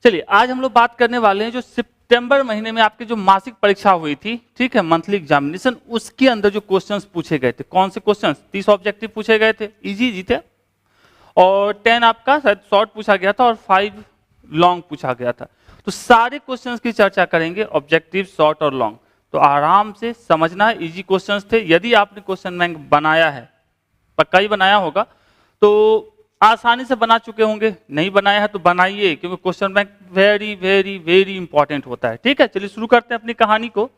चलिए आज हम लोग बात करने वाले हैं जो सितंबर महीने में आपकी जो मासिक परीक्षा हुई थी, ठीक है, मंथली एग्जामिनेशन, उसके अंदर जो क्वेश्चंस पूछे गए थे। कौन से क्वेश्चंस? 30 ऑब्जेक्टिव पूछे गए थे, इजी थे, और 10 आपका शायद शॉर्ट पूछा गया था और 5 लॉन्ग पूछा गया था। तो सारे क्वेश्चंस की चर्चा करेंगे, ऑब्जेक्टिव, शॉर्ट और लॉन्ग। तो आराम से समझना है, इजी क्वेश्चंस थे। यदि आपने क्वेश्चन बैंक बनाया है, पक्का ही बनाया होगा, तो आसानी से बना चुके होंगे। नहीं बनाया है तो बनाइए, क्योंकि question bank very very very important होता है। ठीक है, चलिए शुरू करते हैं अपनी कहानी को।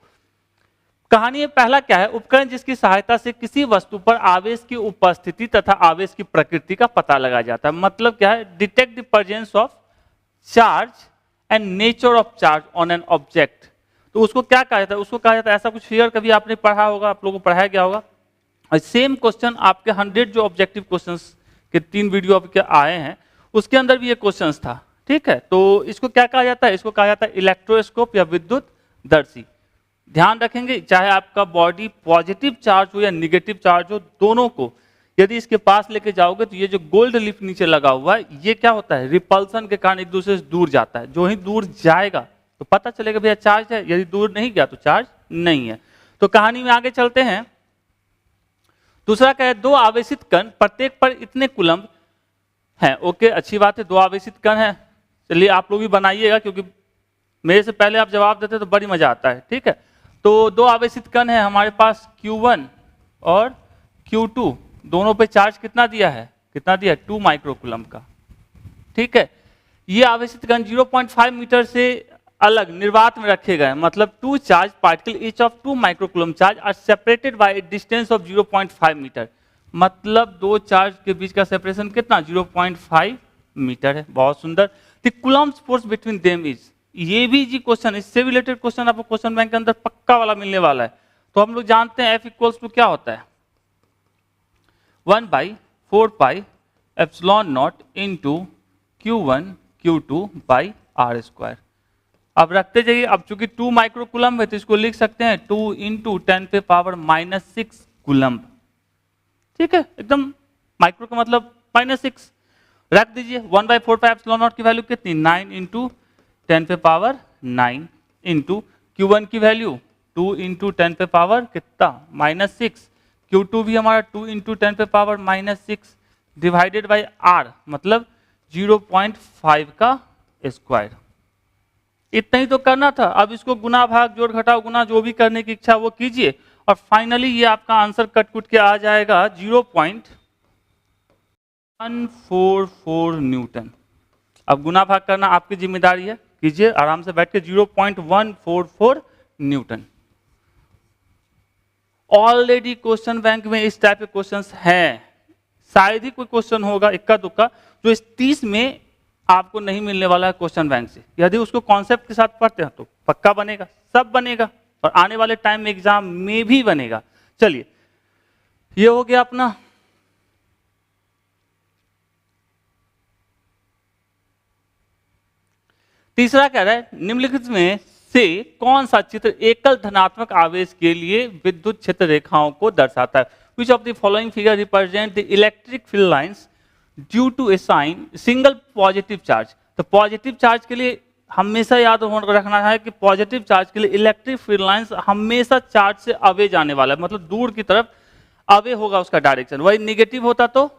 कहानी में पहला क्या है? उपकरण जिसकी सहायता से किसी वस्तु पर आवेश की उपस्थिति तथा आवेश की प्रकृति का पता लगाया जाता है। मतलब क्या है? Detect the presence of charge and nature of charge on an object. तो उसको क्या कहा जाता है? उसको कहा जाता है, ऐसा कुछ फिगर कभी आपने पढ़ा होगा, आप लोगों को पढ़ाया गया होगा। और सेम क्वेश्चन आपके 100 जो ऑब्जेक्टिव क्वेश्चंस के 3 वीडियो आपके आए हैं, उसके अंदर भी ये क्वेश्चंस था। ठीक है, तो इसको क्या कहा जाता है? इसको कहा जाता है इलेक्ट्रोस्कोप या विद्युत दर्शी। ध्यान रखेंगे, चाहे आपका बॉडी पॉजिटिव चार्ज हो या निगेटिव चार्ज हो, दोनों को यदि इसके पास लेके जाओगे तो ये जो गोल्ड लीफ नीचे लगा हुआ है, ये क्या होता है? रिपल्सन के कारण एक दूसरे से दूर जाता है। जो ही दूर जाएगा तो पता चलेगा भैया चार्ज है, यदि दूर नहीं गया तो चार्ज नहीं है। तो कहानी में आगे चलते हैं। दूसरा क्या है? 2 आवेशित कण, प्रत्येक पर इतने कूलम्ब हैं। ओके, अच्छी बात है, 2 आवेशित कण हैं। चलिए आप लोग भी बनाइएगा, क्योंकि मेरे से पहले आप जवाब देते तो बड़ी मजा आता है। ठीक है, तो 2 आवेशित कण हैं हमारे पास, Q1 और Q2। दोनों पे चार्ज कितना दिया है? कितना दिया है? 2 माइक्रोकूलम्ब का। ठीक है, ये आवेशित कण 0.5 मीटर से अलग निर्वात में रखे गए। मतलब 2 charge particle each of 2 microcoulomb charge are separated by a distance of 0.5 metre. मतलब 2 चार्ज के बीच का सेपरेशन कितना? 0.5 मीटर है। बहुत सुंदर। The Coulomb's force between them is, ये भी जी क्वेश्चन, इससे रिलेटेड क्वेश्चन आपको क्वेश्चन बैंक के अंदर पक्का वाला मिलने वाला है। तो हम लोग जानते हैं F इक्वल्स टू क्या होता है? 1/4 pi epsilon not into Q1 Q2 by R square. अब रखते जाइए। अब चूंकि 2 माइक्रोकूलम्ब है तो इसको लिख सकते हैं 2 इंटू 10⁻⁻6 कूलम्ब। ठीक है, एकदम माइक्रो का मतलब -6 रख दीजिए। 1/4 पाई एप्सिलॉन नॉट की वैल्यू कितनी? 9 इंटू 10⁻9 इंटू Q1 की वैल्यू 2 इंटू 10⁻ कितना? -6। Q2 भी हमारा 2 इंटू 10⁻6 डिवाइडेड बाई R, मतलब 0.5 का स्क्वायर। इतना ही तो करना था। अब इसको गुना भाग जोड़ घटाओ गुना जो भी करने की इच्छा वो कीजिए, और फाइनली ये आपका आंसर कट के आ जाएगा 0.144 न्यूटन। अब गुना भाग करना आपकी जिम्मेदारी है, कीजिए आराम से बैठ के। 0.144 न्यूटन। ऑलरेडी क्वेश्चन बैंक में इस टाइप के क्वेश्चंस हैं। शायद ही कोई क्वेश्चन होगा इक्का दुक्का जो इस 30 में आपको नहीं मिलने वाला है क्वेश्चन बैंक से। यदि उसको कॉन्सेप्ट के साथ पढ़ते हैं तो पक्का बनेगा, सब बनेगा, और आने वाले टाइम में एग्जाम में भी बनेगा। चलिए, ये हो गया अपना। तीसरा कह रहा है, निम्नलिखित में से कौन सा चित्र एकल धनात्मक आवेश के लिए विद्युत क्षेत्र रेखाओं को दर्शाता है? Which of the following figure represent the electric field lines due to a single positive charge? तो पॉजिटिव चार्ज के लिए हमेशा याद रखना है कि पॉजिटिव चार्ज के लिए इलेक्ट्रिक फील्ड लाइंस हमेशा चार्ज से अवे जाने वाला है, मतलब दूर की तरफ अवे होगा उसका डायरेक्शन। वही निगेटिव होता तो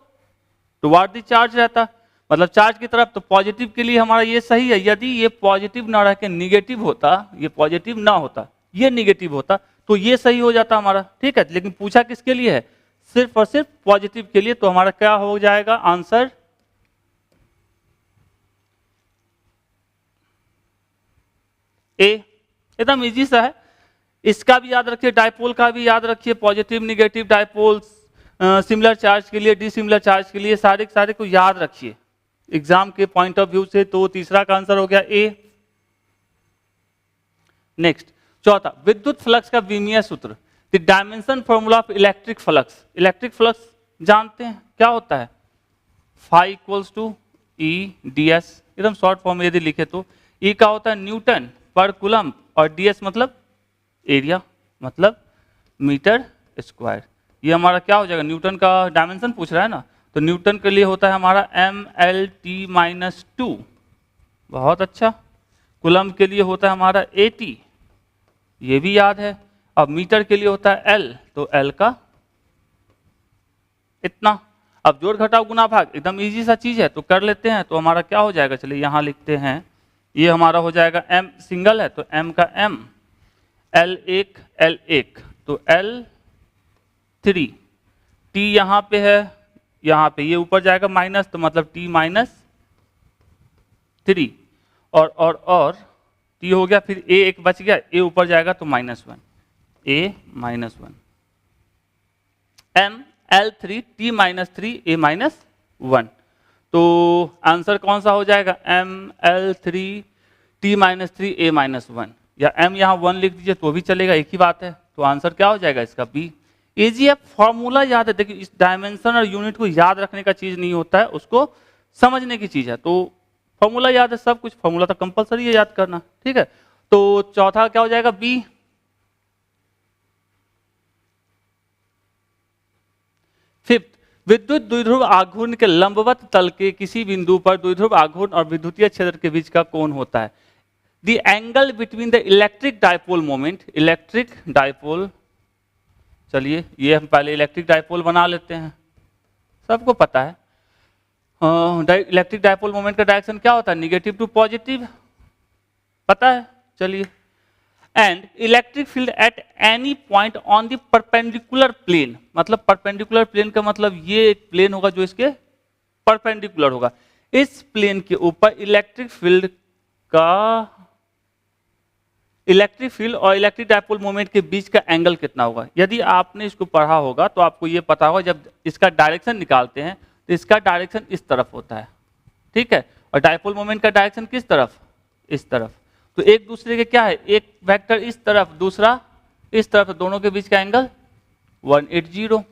टुवर्ड द चार्ज रहता, मतलब चार्ज की तरफ। तो पॉजिटिव के लिए हमारा ये सही है। यदि ये पॉजिटिव ना रह के निगेटिव होता, ये पॉजिटिव ना होता, ये निगेटिव होता, तो ये सही हो जाता हमारा। ठीक है, लेकिन पूछा किसके लिए है? सिर्फ और सिर्फ पॉजिटिव के लिए। तो हमारा क्या हो जाएगा आंसर? ए। एकदम इजी सा है, इसका भी याद रखिए, डायपोल का भी याद रखिए। Positive negative dipole, similar charge के लिए, डिसिमिलर चार्ज के लिए, सारे के सारे को याद रखिए एग्जाम के पॉइंट ऑफ व्यू से। तो तीसरा का आंसर हो गया ए। नेक्स्ट, चौथा, विद्युत फ्लक्स का विमीय सूत्र। The dimension formula of electric flux. Electric flux जानते हैं क्या होता है? Phi equals to E D S. एकदम शॉर्ट फॉर्म में यदि लिखे तो ई का होता है न्यूटन पर कूलम्ब, और ds मतलब एरिया, मतलब मीटर स्क्वायर। ये हमारा क्या हो जाएगा? न्यूटन का डायमेंशन पूछ रहा है ना, तो न्यूटन के लिए होता है हमारा mlt-2 बहुत अच्छा। कूलम्ब के लिए होता है हमारा 80, ये भी याद है। अब मीटर के लिए होता है L, तो L का इतना। अब जोड़ घटाव गुना भाग एकदम इजी सा चीज है, तो कर लेते हैं। तो हमारा क्या हो जाएगा, चलिए यहां लिखते हैं, ये हमारा हो जाएगा M सिंगल है तो M का M, L1 तो L3, T यहां पे है, यहां पे ये ऊपर जाएगा माइनस, तो मतलब T -3 और T हो गया, फिर A एक बच गया, A ऊपर जाएगा तो -1, A -1, M L3 T -3 A -1। तो आंसर कौन सा हो जाएगा, M L3 T -3 A -1, या M यहाँ 1 लिख दीजिए तो भी चलेगा, एक ही बात है। तो आंसर क्या हो जाएगा इसका, बी। इजी है, फॉर्मूला याद है। देखिए इस डायमेंशन और यूनिट को याद रखने का चीज नहीं होता है, उसको समझने की चीज है। तो फॉर्मूला याद है, सब कुछ फॉर्मूला तो कंपलसरी है याद करना, ठीक है। तो चौथा क्या हो जाएगा, बी। फिफ्थ, विद्युत द्विध्रुव आघूर्ण के लंबवत तल के किसी बिंदु पर द्विध्रुव आघूर्ण और विद्युतीय क्षेत्र के बीच का कोण होता है। The angle between the electric dipole moment, electric dipole, चलिए ये हम पहले इलेक्ट्रिक डायपोल बना लेते हैं, सबको पता है। इलेक्ट्रिक डायपोल मोमेंट का डायरेक्शन क्या होता है, निगेटिव टू पॉजिटिव, पता है, चलिए। And electric field at any point on the perpendicular plane, मतलब परपेंडिकुलर प्लेन का मतलब ये एक प्लेन होगा जो इसके परपेंडिकुलर होगा। इस प्लेन के ऊपर इलेक्ट्रिक फील्ड और इलेक्ट्रिक डायपोल मोमेंट के बीच का एंगल कितना होगा। यदि आपने इसको पढ़ा होगा तो आपको ये पता होगा, जब इसका डायरेक्शन निकालते हैं तो इसका डायरेक्शन इस तरफ होता है, ठीक है, और डायपोल मोमेंट का डायरेक्शन किस तरफ, इस तरफ। तो एक दूसरे के क्या है, एक वेक्टर इस तरफ, दूसरा इस तरफ, दोनों के बीच का एंगल 180,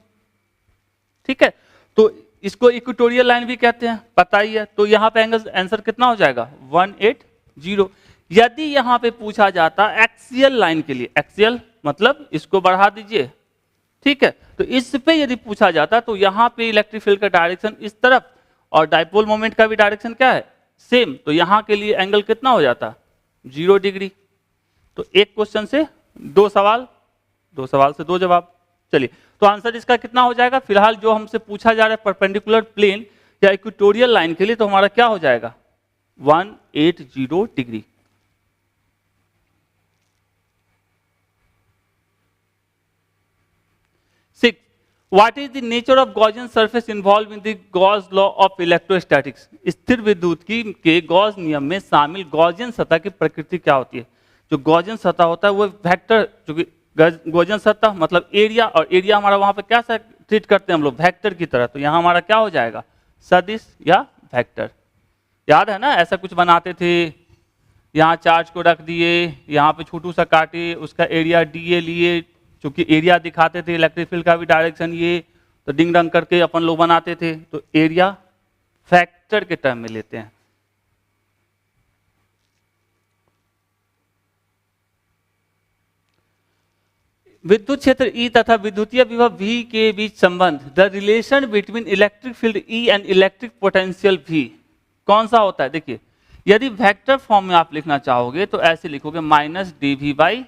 ठीक है। तो इसको इक्वेटोरियल लाइन भी कहते हैं, पता ही है। तो यहाँ पे एंगल आंसर कितना हो जाएगा, 180। यदि यहाँ पे पूछा जाता एक्सियल लाइन के लिए, एक्सियल मतलब इसको बढ़ा दीजिए, ठीक है, तो इस पे यदि पूछा जाता तो यहाँ पे इलेक्ट्रिक फील्ड का डायरेक्शन इस तरफ और डायपोल मोमेंट का भी डायरेक्शन क्या है, सेम। तो यहाँ के लिए एंगल कितना हो जाता, 0 डिग्री। तो एक क्वेश्चन से 2 सवाल, 2 सवाल से 2 जवाब। चलिए, तो आंसर इसका कितना हो जाएगा, फिलहाल जो हमसे पूछा जा रहा है परपेंडिकुलर प्लेन या इक्वेटोरियल लाइन के लिए, तो हमारा क्या हो जाएगा, 180 degree. What is the nature of Gaussian surface involved in the Gauss law of electrostatics? स्थिर विद्युतिकी के गॉस नियम में शामिल गॉसियन सतह की प्रकृति क्या होती है। जो गॉसियन सतह होता है वो वेक्टर, जो कि गॉसियन सतह मतलब एरिया, और एरिया हमारा वहां पे क्या ट्रीट करते हैं हम लोग, वेक्टर की तरह। तो यहाँ हमारा क्या हो जाएगा, सदिश या वेक्टर। याद है ना, ऐसा कुछ बनाते थे, यहाँ चार्ज को रख दिए, यहाँ पे छोटू सा काटे, उसका एरिया डीए लिए, क्योंकि एरिया दिखाते थे, इलेक्ट्रिक फील्ड का भी डायरेक्शन ये, तो डिंग डंग करके अपन लोग बनाते थे। तो एरिया फैक्टर के टर्म में लेते हैं। विद्युत क्षेत्र E तथा विद्युतीय विभव V के बीच संबंध, the relation between electric field E and electric potential V, कौन सा होता है। देखिए, यदि वेक्टर फॉर्म में आप लिखना चाहोगे तो ऐसे लिखोगे -dV/dr,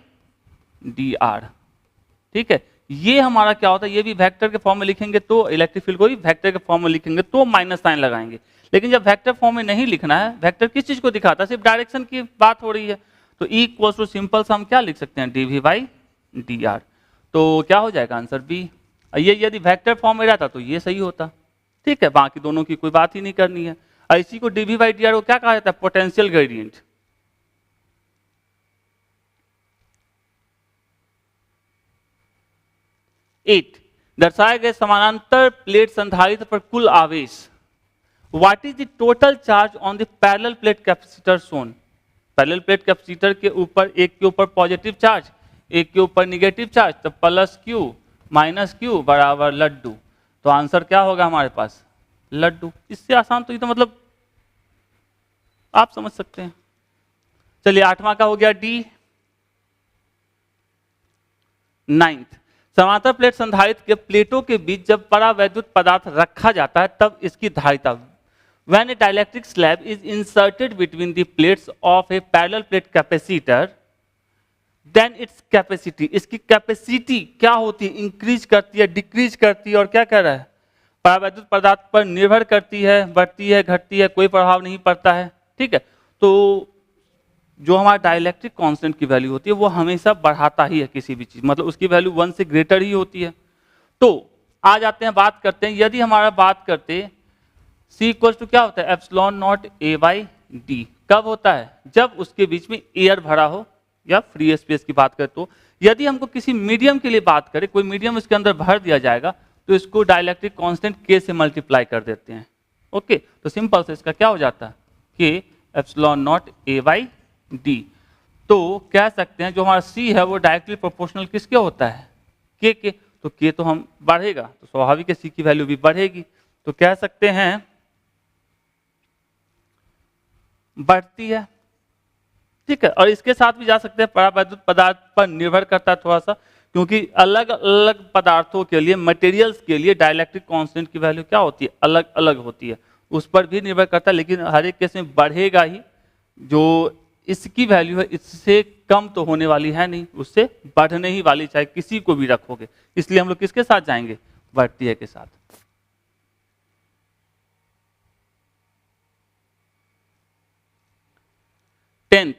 ठीक है। ये हमारा क्या होता है, ये भी वेक्टर के फॉर्म में लिखेंगे तो इलेक्ट्रिक फील्ड को भी वेक्टर के फॉर्म में लिखेंगे तो माइनस साइन लगाएंगे। लेकिन जब वेक्टर फॉर्म में नहीं लिखना है, वेक्टर किस चीज को दिखाता है, सिर्फ डायरेक्शन की बात हो रही है, तो E इक्वल्स टू सिंपल हम क्या लिख सकते हैं, dV/dr। तो क्या हो जाएगा आंसर बी। ये यदि वेक्टर फॉर्म में रहता तो ये सही होता, ठीक है, बाकी दोनों की कोई बात ही नहीं करनी है। इसी को dV/dr को क्या कहा जाता है, पोटेंशियल ग्रेडियंट। 8, दर्शाए गए समानांतर प्लेट संधारित्र पर कुल आवेश। What is the total charge on the parallel plate capacitor shown. Parallel plate capacitor के ऊपर, एक के ऊपर पॉजिटिव चार्ज, एक के ऊपर निगेटिव चार्ज, तो प्लस क्यू माइनस क्यू बराबर लड्डू। तो आंसर क्या होगा हमारे पास, लड्डू। इससे आसान तो ये तो मतलब आप समझ सकते हैं। चलिए, 8वां का हो गया डी। 9th, समांतर प्लेट संधारित्र के प्लेटों के बीच जब परावैद्युत पदार्थ रखा जाता है तब इसकी धारिता When a dielectric slab is inserted between the plates of a parallel plate capacitor, then its capacity, इसकी कैपेसिटी क्या होती है, इंक्रीज करती है, डिक्रीज करती है, और क्या कह रहा है, परावैद्युत पदार्थ पर निर्भर करती है, बढ़ती है, घटती है, कोई प्रभाव नहीं पड़ता है। ठीक है, तो जो हमारा डाइलेक्ट्रिक कांस्टेंट की वैल्यू होती है वो हमेशा बढ़ाता ही है किसी भी चीज, मतलब उसकी वैल्यू 1 से ग्रेटर ही होती है। तो आ जाते हैं, बात करते हैं, यदि हमारा बात करते C इक्वल टू क्या होता है, epsilon not A by D. कब होता है, जब उसके बीच में एयर भरा हो या फ्री स्पेस की बात करें। तो यदि हमको किसी मीडियम के लिए बात करें, कोई मीडियम इसके अंदर भर दिया जाएगा, तो इसको डाइलेक्ट्रिक कांस्टेंट K से मल्टीप्लाई कर देते हैं। ओके, तो सिंपल से इसका क्या हो जाता है, K epsilon not A by D. तो कह सकते हैं जो हमारा C है वो डायरेक्टली प्रोपोर्शनल किसके होता है, K के। तो K तो हम बढ़ेगा तो स्वाभाविक है C की वैल्यू भी बढ़ेगी, तो कह सकते हैं बढ़ती है। ठीक है, और इसके साथ भी जा सकते हैं परावैद्युत पदार्थ पर निर्भर करता है थोड़ा सा, क्योंकि अलग अलग पदार्थों के लिए, मटेरियल्स के लिए डाइलेक्ट्रिक कांस्टेंट की वैल्यू क्या होती है, अलग अलग होती है, उस पर भी निर्भर करता है, लेकिन हर एक केस में बढ़ेगा ही। जो इसकी वैल्यू है इससे कम तो होने वाली है नहीं, उससे बढ़ने ही वाली, चाहे किसी को भी रखोगे। इसलिए हम लोग किसके साथ जाएंगे, बढ़ती है के साथ। टेंथ,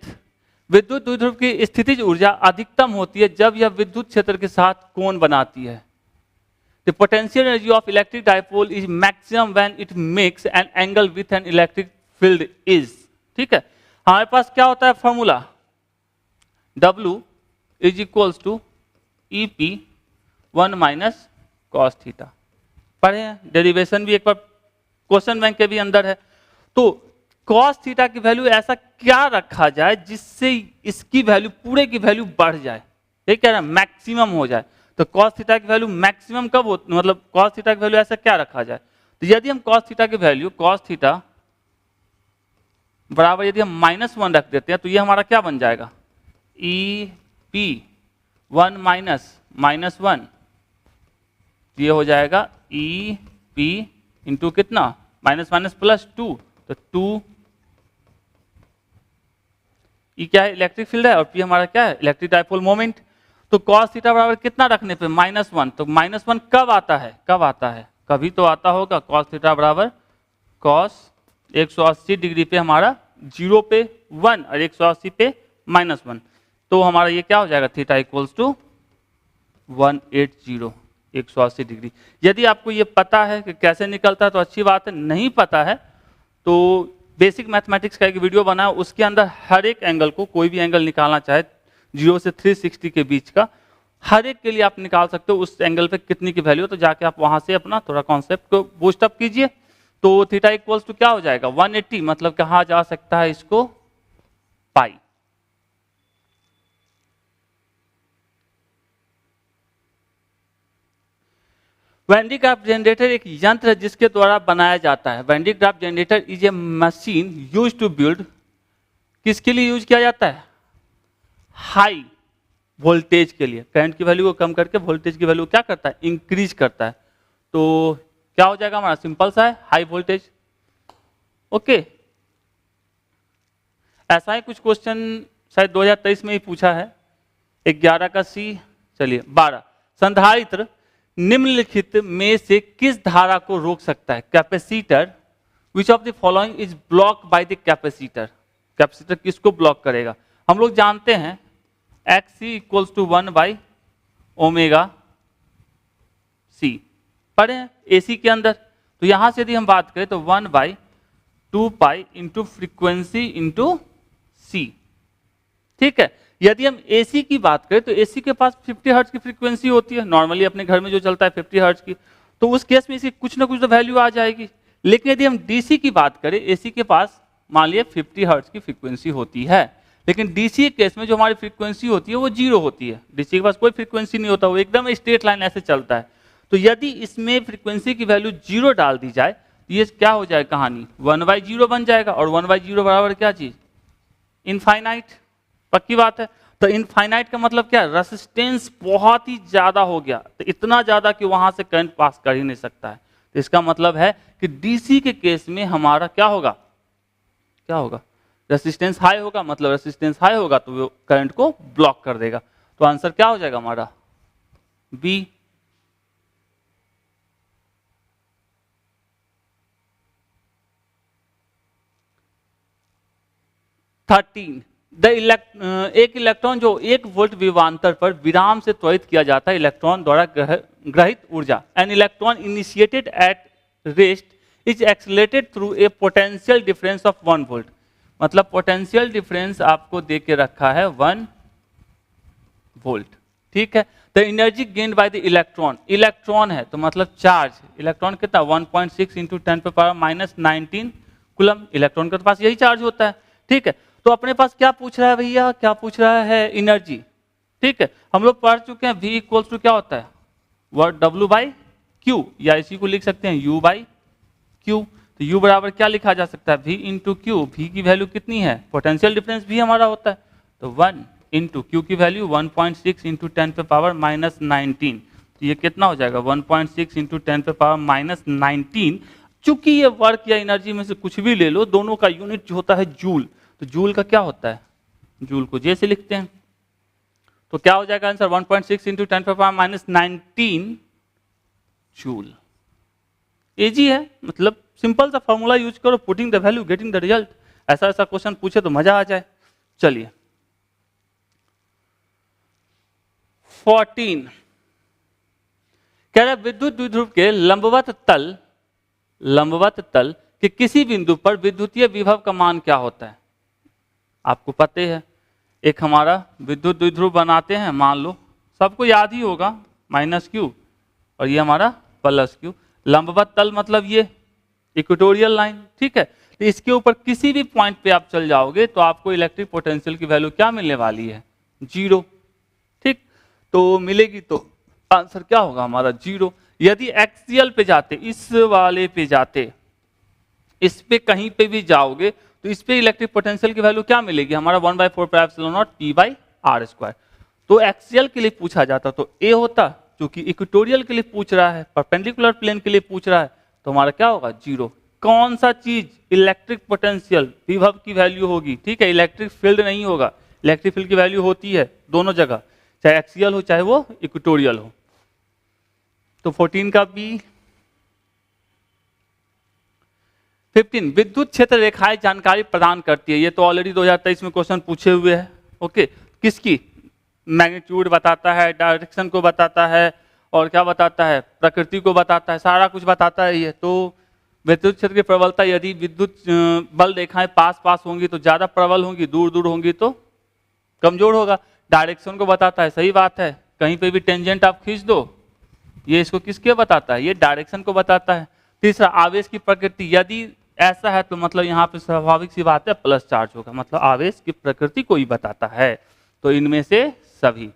विद्युत द्विध्रुव की स्थितिज ऊर्जा अधिकतम होती है जब यह विद्युत क्षेत्र के साथ कोण बनाती है। The potential energy of electric dipole is maximum when it makes an angle with an electric field is। ठीक है, हमारे पास क्या होता है formula, W is equals to EP 1 minus cos theta. पढ़े हैं, डेरिवेशन भी एक बार क्वेश्चन बैंक के भी अंदर है। तो कॉस थीटा की वैल्यू ऐसा क्या रखा जाए जिससे इसकी वैल्यू, पूरे की वैल्यू बढ़ जाए, ये कह रहा है मैक्सिमम हो जाए। तो कॉस थीटा की वैल्यू मैक्सिमम कब हो, मतलब कॉस थीटा की वैल्यू ऐसा क्या रखा जाए। तो यदि हम कॉस थीटा की वैल्यू, कॉस थीटा बराबर यदि हम -1 रख देते हैं, तो ये हमारा क्या बन जाएगा, EP 1 माइनस 1, ये हो जाएगा EP इंटू कितना, माइनस माइनस प्लस 2, तो 2 E क्या है, इलेक्ट्रिक फील्ड है, और P हमारा क्या है, इलेक्ट्रिक डाइपोल मोमेंट। तो cos थीटा बराबर कितना रखने पे, -1। तो -1 कब आता है, कब आता है, कभी तो आता होगा। cos थीटा बराबर cos 180 डिग्री पे हमारा 0 पे 1 और 180 पे -1, तो हमारा ये क्या हो जाएगा, थीटा इक्वल्स टू 180, 180 डिग्री। यदि आपको ये पता है कि कैसे निकलता है तो अच्छी बात है, नहीं पता है तो बेसिक मैथमेटिक्स का एक वीडियो बनाया, उसके अंदर हर एक एंगल को, कोई भी एंगल निकालना चाहे 0 से 360 के बीच का, हर एक के लिए आप निकाल सकते हो उस एंगल पे कितनी की वैल्यू, तो जाके आप वहां से अपना थोड़ा कॉन्सेप्ट को बूस्ट अप कीजिए। तो थीटा इक्वल्स टू क्या हो जाएगा, 180, मतलब कहा जा सकता है इसको pi. Van de Graaff generator एक यंत्र है जिसके द्वारा बनाया जाता है। Van de Graaff generator is a machine use to build, किसके लिए यूज किया जाता है, हाई वोल्टेज के लिए। करंट की वैल्यू को कम करके वोल्टेज की वैल्यू क्या करता है, इंक्रीज करता है। तो क्या हो जाएगा हमारा, सिंपल सा है, हाई वोल्टेज। ओके, ऐसा ही कुछ क्वेश्चन शायद 2023 में ही पूछा है, 11 का C। चलिए 12, संधारित्र निम्नलिखित में से किस धारा को रोक सकता है, capacitor. Which of the following is block by the capacitor, capacitor किसको ब्लॉक करेगा। हम लोग जानते हैं XC equals to 1 by omega C, पढ़े हैं AC के अंदर। तो यहां से यदि हम बात करें तो 1 by 2 pi into frequency into C। ठीक है, यदि हम AC की बात करें तो AC के पास 50 हर्ट्ज की फ्रीक्वेंसी होती है, नॉर्मली अपने घर में जो चलता है 50 हर्ट्ज की, तो उस केस में इसकी कुछ ना कुछ तो वैल्यू आ जाएगी। लेकिन यदि हम DC की बात करें, AC के पास मान लिया 50 हर्ट्ज की फ्रीक्वेंसी होती है, लेकिन DC के केस में जो हमारी फ्रीक्वेंसी होती है वो 0 होती है। DC के पास कोई फ्रीक्वेंसी नहीं होता, वो एकदम स्ट्रेट लाइन ऐसे चलता है। तो यदि इसमें फ्रीक्वेंसी की वैल्यू 0 डाल दी जाए, तो ये क्या हो जाए कहानी, 1/0 बन जाएगा। और 1/0 बराबर क्या चीज, इनफाइनाइट, पक्की बात है। तो इनफाइनाइट का मतलब क्या है, रेजिस्टेंस बहुत ही ज्यादा हो गया, तो इतना ज्यादा कि वहां से करंट पास कर ही नहीं सकता है। तो इसका मतलब है कि डीसी के केस में हमारा क्या होगा, क्या होगा, रेसिस्टेंस हाई होगा, मतलब रेसिस्टेंस हाई होगा तो वो करंट को ब्लॉक कर देगा। तो आंसर क्या हो जाएगा हमारा, बी। एक इलेक्ट्रॉन जो 1 वोल्ट विभवांतर पर विराम से त्वरित किया जाता है इलेक्ट्रॉन द्वारा ग्रहित ऊर्जा, an electron initiated at rest is accelerated through a potential difference of 1 volt. मतलब पोटेंशियल डिफरेंस आपको दे के रखा है 1 वोल्ट, ठीक है। The energy gained by the electron, electron है तो मतलब चार्ज, इलेक्ट्रॉन कितना 1.6 इंटू 10⁻⁻19 कूलम, इलेक्ट्रॉन के पास यही चार्ज होता है, ठीक है। तो अपने पास क्या पूछ रहा है भैया, क्या पूछ रहा है, एनर्जी, ठीक है। हम लोग पढ़ चुके हैं V इक्वल्स टू क्या होता है, वर्ड W/Q, या इसी को लिख सकते हैं U/Q। तो U बराबर क्या लिखा जा सकता है, V इंटू क्यू। V की वैल्यू कितनी है, पोटेंशियल डिफरेंस भी हमारा होता है, तो 1 इंटू क्यू की वैल्यू 1.6 इंटू 10⁻⁻19, तो ये कितना हो जाएगा 1.6 इंटू 10⁻⁻19। चूंकि ये वर्क या एनर्जी में से कुछ भी ले लो, दोनों का यूनिट जो होता है जूल, तो जूल का क्या होता है, जूल को जे से लिखते हैं। तो क्या हो जाएगा आंसर 1.6 इंटू 10⁻⁻19 जूल। इजी है, मतलब सिंपल सा फॉर्मूला यूज करो, putting the value getting the result. ऐसा ऐसा क्वेश्चन पूछे तो मजा आ जाए। चलिए 14 कह रहा विद्युत द्विध्रुव के लंबवत तल के किसी बिंदु पर विद्युतीय विभव का मान क्या होता है। आपको पता है, एक हमारा विद्युत द्विध्रुव बनाते हैं, मान लो सबको याद ही होगा -Q, और ये हमारा +Q। लंबवत तल मतलब ये इक्वेटोरियल लाइन, ठीक है। तो इसके ऊपर किसी भी पॉइंट पे आप चल जाओगे तो आपको इलेक्ट्रिक पोटेंशियल की वैल्यू क्या मिलने वाली है, 0, ठीक। तो मिलेगी तो आंसर क्या होगा हमारा 0। यदि एक्सियल पे जाते, इस वाले पे जाते, इस पे कहीं पे भी जाओगे तो इस पे इलेक्ट्रिक पोटेंशियल की वैल्यू क्या मिलेगी हमारा 1/4πε0 P/r²। तो एक्सियल के लिए पूछा जाता तो A होता, क्योंकि इक्वेटोरियल के लिए पूछ रहा है, परपेंडिकुलर प्लेन के लिए पूछ रहा है, तो हमारा क्या होगा 0। कौन सा चीज इलेक्ट्रिक पोटेंशियल विभव की वैल्यू होगी, ठीक है, इलेक्ट्रिक फील्ड नहीं होगा। इलेक्ट्रिक फील्ड की वैल्यू होती है दोनों जगह, चाहे एक्सियल हो चाहे वो इक्वेटोरियल हो। तो 14 का B। 15 विद्युत क्षेत्र रेखाएं जानकारी प्रदान करती है। ये तो ऑलरेडी 2023 में क्वेश्चन पूछे हुए हैं, ओके। किसकी, मैग्नीट्यूड बताता है, डायरेक्शन को बताता है, और क्या बताता है, प्रकृति को बताता है, सारा कुछ बताता है ये। तो विद्युत क्षेत्र की प्रबलता, यदि विद्युत बल रेखाएं पास पास होंगी तो ज्यादा प्रबल होंगी, दूर दूर होंगी तो कमजोर होगा। डायरेक्शन को बताता है, सही बात है, कहीं पे भी टेंजेंट आप खींच दो, ये इसको किसके बताता है, ये डायरेक्शन को बताता है। तीसरा आवेश की प्रकृति, यदि ऐसा है तो मतलब यहाँ पे स्वाभाविक सी बात है प्लस चार्ज होगा, मतलब आवेश की प्रकृति को ही बताता है। तो इनमें से सभी,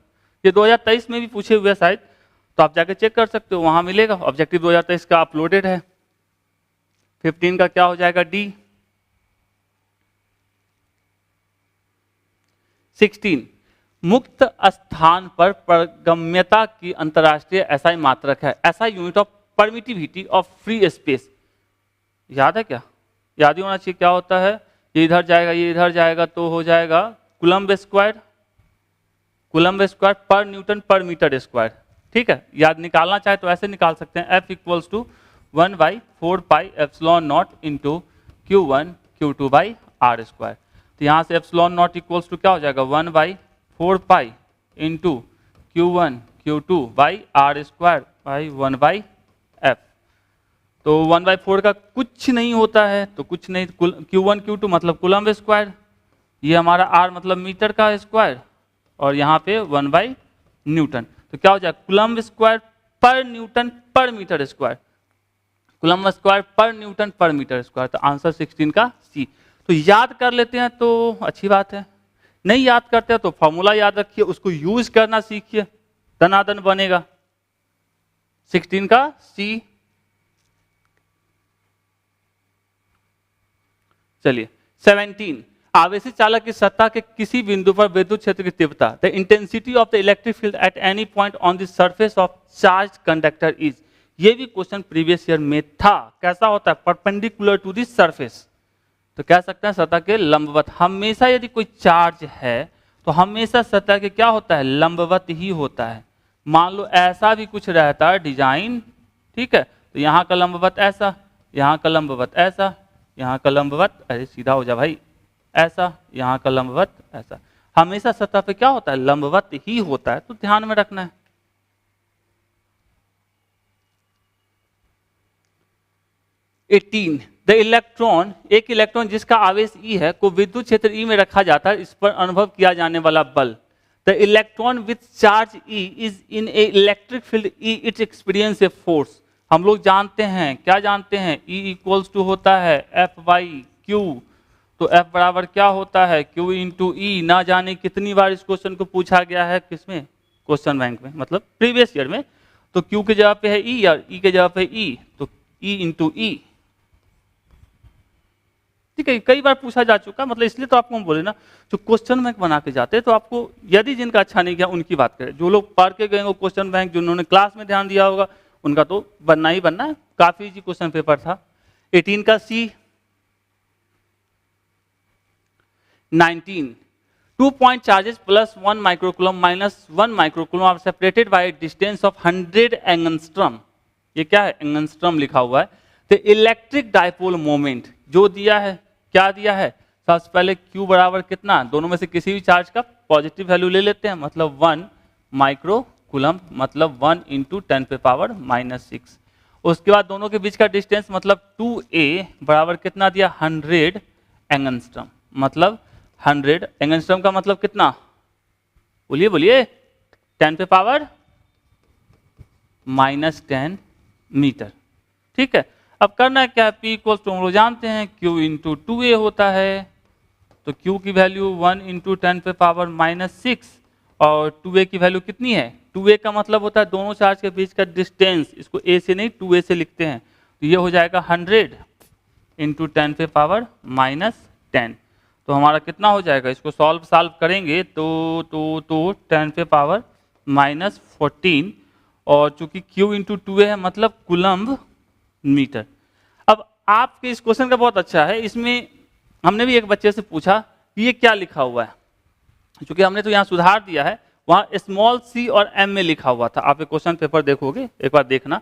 ये 2023 में भी पूछे हुए शायद, तो आप जाके चेक कर सकते हो, वहां मिलेगा। ऑब्जेक्टिव 2023 का अपलोडेड है। 15 का क्या हो जाएगा D। 16 मुक्त स्थान पर परगम्यता की अंतरराष्ट्रीय SI मात्रक है। SI unit of permittivity of free space, याद है क्या, याद ही होना चाहिए क्या होता है। ये इधर जाएगा, ये इधर जाएगा, तो हो जाएगा कूलम्ब स्क्वायर पर न्यूटन पर मीटर स्क्वायर, ठीक है। याद निकालना चाहे तो ऐसे निकाल सकते हैं, F equals to 1/4πε0 into Q1 Q2/r²। तो यहाँ से ε0 इक्वल्स टू क्या हो जाएगा 1/4π इंटू Q1 Q2/r²/1/f। तो 1/4 का कुछ नहीं होता है, तो कुछ नहीं, Q1 Q2 मतलब कूलम्ब स्क्वायर, ये हमारा R मतलब मीटर का स्क्वायर, और यहाँ पे 1/न्यूटन। तो क्या हो जाएगा कूलम्ब स्क्वायर पर न्यूटन पर मीटर स्क्वायर, कूलम्ब स्क्वायर पर न्यूटन पर मीटर स्क्वायर। तो आंसर 16 का C। तो याद कर लेते हैं तो अच्छी बात है, नहीं याद करते हैं तो फॉर्मूला याद रखिए, उसको यूज करना सीखिए, दनादन बनेगा। 16 का C। चलिए 17 आवेशित चालक की सतह के किसी बिंदु पर विद्युत क्षेत्र की तीव्रता, the intensity of the electric field at any point on the surface of charge conductor is. ये भी क्वेश्चन प्रीवियस ईयर में था। कैसा होता है? परपेंडिकुलर टू द सरफेस, तो कह सकते हैं सतह के लंबवत। हमेशा यदि कोई चार्ज है तो हमेशा सतह के क्या होता है? लंबवत ही होता है। मान लो ऐसा भी कुछ रहता है डिजाइन, ठीक है, तो यहाँ का लंबवत ऐसा, यहाँ का लंबवत ऐसा, यहाँ का लंबवत, अरे सीधा हो जा भाई, ऐसा, यहाँ का लंबवत ऐसा, हमेशा सतह पे क्या होता है? लंबवत ही होता है, तो ध्यान में रखना है। द इलेक्ट्रॉन, एक इलेक्ट्रॉन जिसका आवेश ई है को विद्युत क्षेत्र ई में रखा जाता है, इस पर अनुभव किया जाने वाला बल। The electron with charge E is in A electric field E, it experience a force. हम लोग जानते हैं, क्या जानते हैं? E इक्वल्स टू होता है एफ बाई क्यू, तो F बराबर क्या होता है? Q इंटू ई। ना जाने कितनी बार इस क्वेश्चन को पूछा गया है, किसमें? क्वेश्चन बैंक में, मतलब प्रीवियस ईयर में। तो Q के जगह पे है E या E के जगह पे E, तो E इंटू ई, ठीक है, कई बार पूछा जा चुका, मतलब इसलिए तो आपको हम बोले ना, जो क्वेश्चन बैंक बना के जाते हैं, तो आपको यदि जिनका अच्छा नहीं गया उनकी बात करें। जो लोग पढ़ के गए वो क्वेश्चन बैंक, जिन्होंने क्लास में ध्यान दिया होगा, उनका तो बनना ही बनना है। काफी इजी क्वेश्चन पेपर था। 18 का C. 19 2 point charges plus 1 microcoulomb minus 1 microcoulomb are separated by distance of 100 angstrom. ये क्या है? एंगस्ट्रॉम लिखा हुआ है। तो इलेक्ट्रिक डायपोल मोमेंट जो दिया है, क्या दिया है? सबसे पहले Q बराबर कितना? दोनों में से किसी भी चार्ज का पॉजिटिव वैल्यू ले लेते हैं, मतलब 1 माइक्रोकूलम, मतलब 1 इंटू 10 पे पावर माइनस 6। उसके बाद दोनों के बीच का डिस्टेंस मतलब 2a बराबर कितना दिया? 100 एंगस्ट्रॉम, मतलब 100 एंगस्ट्रॉम का मतलब कितना? बोलिए बोलिए, 10 पे पावर माइनस 10 मीटर, ठीक है। अब करना क्या है? P इक्वल्स टू हम लोग जानते हैं Q इंटू 2a होता है, तो Q की वैल्यू 1 इंटू 10 पे पावर माइनस 6 और 2a की वैल्यू कितनी है? 2a का मतलब होता है दोनों चार्ज के बीच का डिस्टेंस, इसको a से नहीं 2a से लिखते हैं, तो ये हो जाएगा 100 इंटू 10 पे पावर माइनस 10। तो हमारा कितना हो जाएगा? इसको सॉल्व करेंगे तो 10 पे पावर माइनस 14, और चूंकि Q इंटू 2a है मतलब कूलम्ब मीटर। अब आपके इस क्वेश्चन का बहुत अच्छा है, इसमें हमने भी एक बच्चे से पूछा कि ये क्या लिखा हुआ है, क्योंकि हमने तो यहाँ सुधार दिया है, वहाँ स्मॉल c और m में लिखा हुआ था। आप एक क्वेश्चन पेपर देखोगे, एक बार देखना,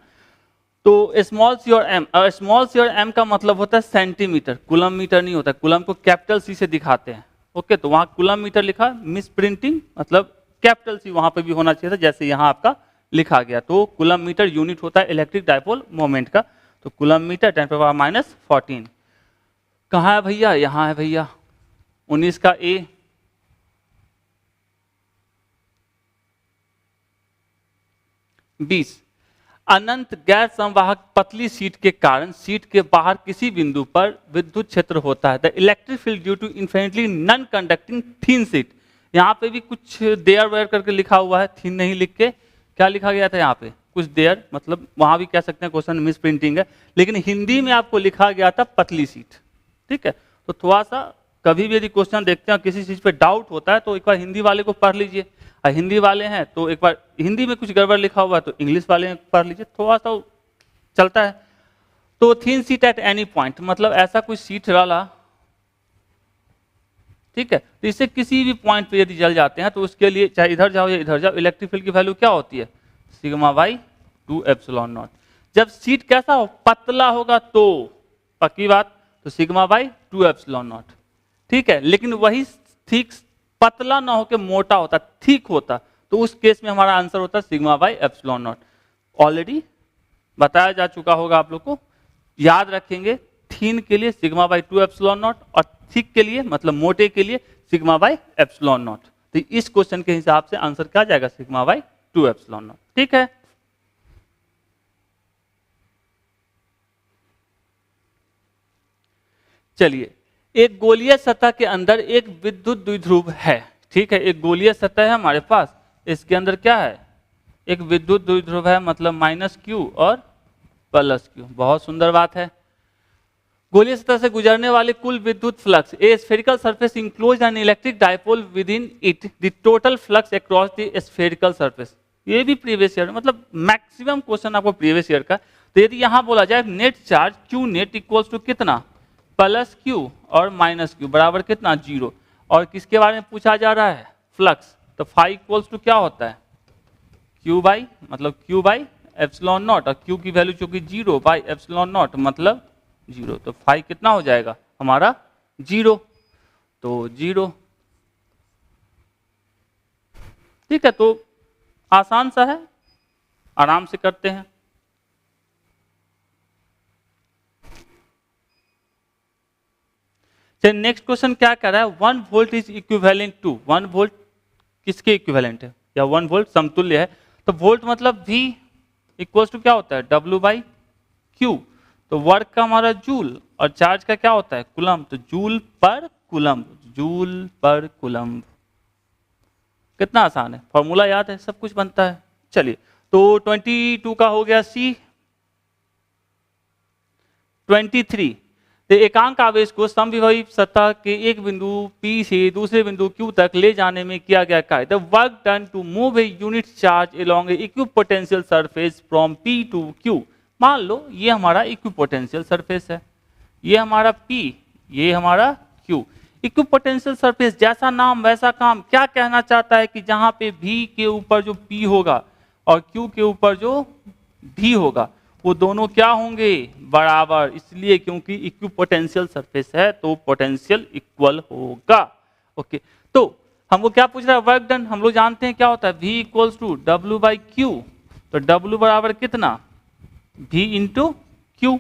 तो स्मॉल सी और m, और स्मॉल सी और m का मतलब होता है सेंटीमीटर, कूलम मीटर नहीं होता। कूलम को कैपिटल C से दिखाते हैं, ओके, तो वहाँ कूलम मीटर लिखा, मिस प्रिंटिंग, मतलब कैपिटल C वहाँ पे भी होना चाहिए था, जैसे यहाँ आपका लिखा गया। तो कूलम मीटर यूनिट होता है इलेक्ट्रिक डायपोल मोमेंट का, तो कूलम मीटर 10 पे पावर माइनस 14। कहाँ है भैया? यहाँ है भैया, 19 का A। बीस, अनंत गैर संवाहक पतली शीट के कारण शीट के बाहर किसी बिंदु पर विद्युत क्षेत्र होता है। The electric field due to infinitely non conducting thin sheet. यहाँ पे भी कुछ देयर वेयर करके लिखा हुआ है, थिन नहीं लिख के क्या लिखा गया था यहाँ पे? कुछ देयर, मतलब वहां भी कह सकते हैं क्वेश्चन मिस प्रिंटिंग है, लेकिन हिंदी में आपको लिखा गया था पतली शीट, ठीक है। तो थोड़ा सा कभी भी यदि क्वेश्चन देखते हैं किसी चीज पे डाउट होता है तो एक बार हिंदी वाले को पढ़ लीजिए, और हिंदी वाले हैं तो एक बार हिंदी में कुछ गड़बड़ लिखा हुआ है तो इंग्लिश वाले पढ़ लीजिए, थोड़ा सा चलता है। तो thin sheet at any point, मतलब ऐसा कुछ शीट वाला, ठीक है, तो इससे किसी भी पॉइंट पे यदि जल जाते हैं तो उसके लिए चाहे इधर जाओ या इधर जाओ, इलेक्ट्रिक फील्ड की वैल्यू क्या होती है? Sigma by 2 epsilon not. जब शीट कैसा हो? पतला होगा तो पक्की बात, तो सिग्मा बाई 2 एप्सिलॉन नॉट, ठीक है। लेकिन वही ठीक पतला ना होकर मोटा होता, ठीक होता, तो उस केस में हमारा आंसर होता sigma by epsilon not. Already बताया जा चुका होगा आप लोग को, याद रखेंगे थीन के लिए सिग्मा बाई 2 एप्सिलॉन नॉट और थिक के लिए मतलब मोटे के लिए सिग्मा बाई एप्सिलॉन नॉट। तो इस क्वेश्चन के हिसाब से आंसर क्या जाएगा? सिग्मा बाई 2 एप्सिलॉन नॉट, ठीक है। चलिए, एक गोलीय सतह के अंदर एक विद्युत द्विध्रुव है, ठीक है, एक गोलीय सतह है हमारे पास, इसके अंदर क्या है? एक विद्युत द्विध्रुव है, मतलब माइनस Q और प्लस Q। बहुत सुंदर बात है। गोलीय सतह से गुजरने वाले कुल विद्युत फ्लक्स, a spherical surface enclose an electric dipole with in it, the total flux across the spherical surface. ये भी प्रीवियस ईयर, मतलब मैक्सिमम क्वेश्चन आपको प्रीवियस ईयर का। तो यदि यहां बोला जाए net charge Q net equals to कितना, प्लस क्यू और माइनस क्यू बराबर कितना, 0, और किसके बारे में पूछा जा रहा है, फ्लक्स, तो फाई इक्वल्स टू क्या होता है, क्यू बाई, मतलब क्यू बाई एप्सिलॉन नॉट, और क्यू की वैल्यू चूंकि 0 बाई एप्सिलॉन नॉट मतलब 0, तो फाई कितना हो जाएगा हमारा 0, तो 0। ठीक है, तो आसान सा है, आराम से करते हैं। चलिए नेक्स्ट क्वेश्चन क्या कह रहा है, 1 volt is equivalent to, 1 volt किसके इक्विवेलेंट है, या 1 वोल्ट समतुल्य है, तो वोल्ट मतलब V इक्वल्स टू क्या होता है, W बाई क्यू, तो वर्क का हमारा जूल और चार्ज का क्या होता है, कूलम्ब, तो जूल पर कूलम्ब, जूल पर कूलम्ब। कितना आसान है, फॉर्मूला याद है, सब कुछ बनता है। चलिए तो 22 का हो गया C। 23, तो एकांक आवेश को समविभवी सतह के एक बिंदु P से दूसरे बिंदु Q तक ले जाने में किया गया कार्य, the work done to move a unit charge along a equipotential surface from P to Q। मान लो ये हमारा इक्विपोटेंशियल सरफेस है, ये हमारा P, ये हमारा Q। इक्विपोटेंशियल सरफेस जैसा नाम वैसा काम, क्या कहना चाहता है कि जहां पे V के ऊपर जो P होगा और Q के ऊपर जो D होगा वो दोनों क्या होंगे, बराबर, इसलिए क्योंकि इक्विपोटेंशियल सरफेस है तो पोटेंशियल इक्वल होगा। ओके, तो हमको क्या पूछ रहा है, वर्क डन, हम लोग जानते हैं क्या होता है, V equals to W by Q, तो W बराबर कितना, V इंटू क्यू,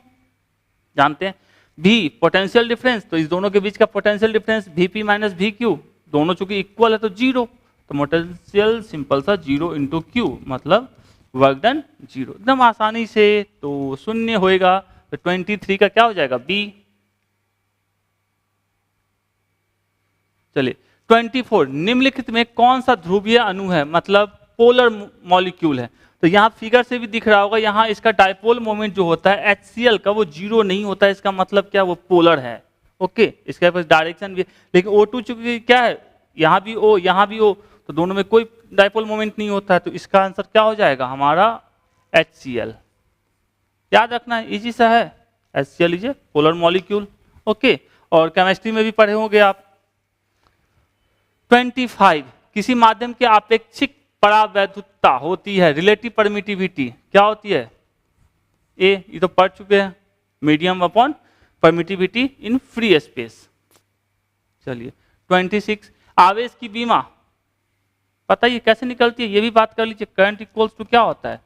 जानते हैं। V पोटेंशियल डिफरेंस, तो इस दोनों के बीच का potential difference Vp minus VQ, दोनों चूंकि इक्वल है तो 0, तो पोटेंशियल सिंपल सा 0 इंटू क्यू, मतलब वर्क डन 0, एकदम आसानी से, तो शून्य होएगा, तो 23 का क्या हो जाएगा, B। चलिए 24, निम्नलिखित में कौन सा ध्रुवीय अणु है, मतलब पोलर मॉलिक्यूल है, तो यहाँ फिगर से भी दिख रहा होगा, यहाँ इसका डायपोल मोमेंट जो होता है HCl का वो 0 नहीं होता है, इसका मतलब क्या, वो पोलर है। ओके, इसके पास डायरेक्शन भी, लेकिन O2 चूंकि क्या है, यहाँ भी O यहाँ भी O, तो दोनों में कोई डायपोल मोमेंट नहीं होता है, तो इसका आंसर क्या हो जाएगा हमारा HCl। याद रखना है, इजी सा है, HCl is a polar molecule. Okay, और केमिस्ट्री में भी पढ़े होंगे आप। 25, किसी माध्यम के आपेक्षिक परावैद्युतता होती है, रिलेटिव परमिटिविटी क्या होती है, ए, ये तो पढ़ चुके हैं, medium upon permittivity in free space. चलिए 26, आवेश की बीमा पता है कैसे निकलती है, ये भी बात कर लीजिए। करंट इक्वल्स टू क्या होता है,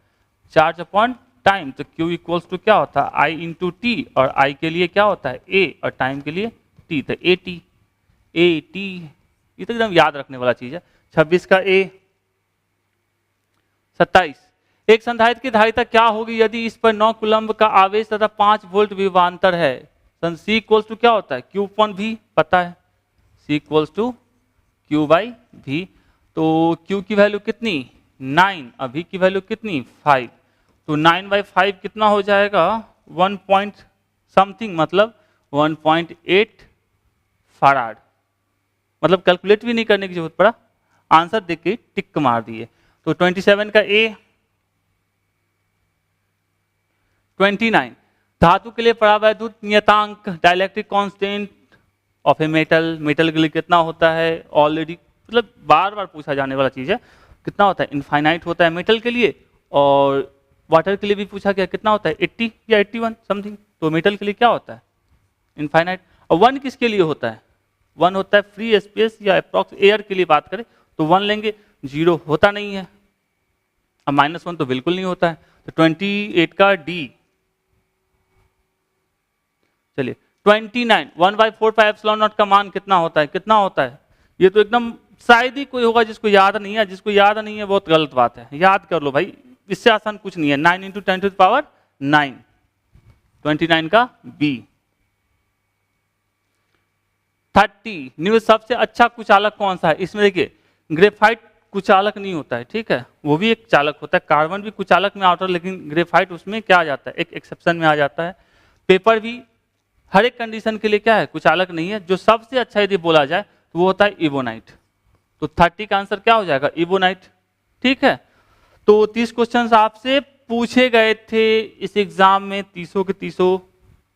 चार्ज अपॉन टाइम, तो Q इक्वल्स टू क्या होता है, I इंटू टी, और I के लिए क्या होता है A, और टाइम के लिए T, तो AT, ये तो एकदम याद रखने वाला चीज है। 26 का A। 27, एक संधारित्र की धारिता क्या होगी यदि इस पर 9 कूलम्ब का आवेश तथा 5 वोल्ट विभवांतर है, C इक्वल्स टू क्या होता है, Q अपॉन V, पता है, C equals to Q by V, तो Q की वैल्यू कितनी 9, और V की वैल्यू कितनी 5, तो 9/5 कितना हो जाएगा 1 पॉइंट समथिंग, मतलब 1.8 फराड, मतलब कैलकुलेट भी नहीं करने की जरूरत पड़ा, आंसर देख के टिक मार दिए। तो 27 का A। 29, धातु के लिए परावैद्युत नियतांक dielectric constant of a metal, metal के लिए कितना होता है, ऑलरेडी मतलब बार बार पूछा जाने वाला चीज है, कितना होता है, इनफाइनाइट होता है मेटल के लिए, और वाटर के लिए भी पूछा गया कितना होता है 80 या 81 समथिंग, तो मेटल के लिए क्या होता है इनफाइनाइट। और 1 किसके लिए होता है, 1 होता है फ्री स्पेस या अप्रॉक्स एयर के लिए बात करें तो 1 लेंगे, 0 होता नहीं है, अब -1 तो बिल्कुल नहीं होता है, तो 28 का D। चलिए 29, 1/4πε0 का मान कितना होता है, कितना होता है, ये तो एकदम शायद ही कोई होगा जिसको याद नहीं है, जिसको याद नहीं है बहुत गलत बात है, याद कर लो भाई, इससे आसान कुछ नहीं है, 9 × 10⁹9, 29 का B। 30, निम्न सबसे अच्छा कुचालक कौन सा है, इसमें देखिए ग्रेफाइट कुचालक नहीं होता है, ठीक है, वो भी एक चालक होता है, कार्बन भी कुचालक में आता है, लेकिन ग्रेफाइट उसमें क्या आ जाता है, एक एक्सेप्शन में आ जाता है। पेपर भी हर एक कंडीशन के लिए क्या है, कुचालक नहीं है, जो सबसे अच्छा यदि बोला जाए तो वो होता है इबोनाइट, तो 30 का आंसर क्या हो जाएगा इबोनाइट, ठीक है। तो 30 क्वेश्चंस आपसे पूछे गए थे इस एग्जाम में, 30 के 30।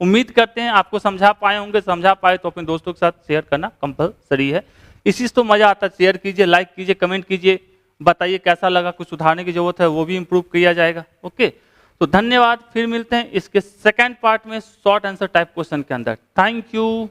उम्मीद करते हैं आपको समझा पाए होंगे, समझा पाए तो अपने दोस्तों के साथ शेयर करना कंपलसरी है। इसी से तो मजा आता है। शेयर कीजिए, लाइक कीजिए, कमेंट कीजिए, बताइए कैसा लगा, कुछ सुधारने की जरूरत है वो भी इंप्रूव किया जाएगा। ओके, तो धन्यवाद, फिर मिलते हैं इसके सेकंड पार्ट में शॉर्ट आंसर टाइप क्वेश्चन के अंदर। Thank you.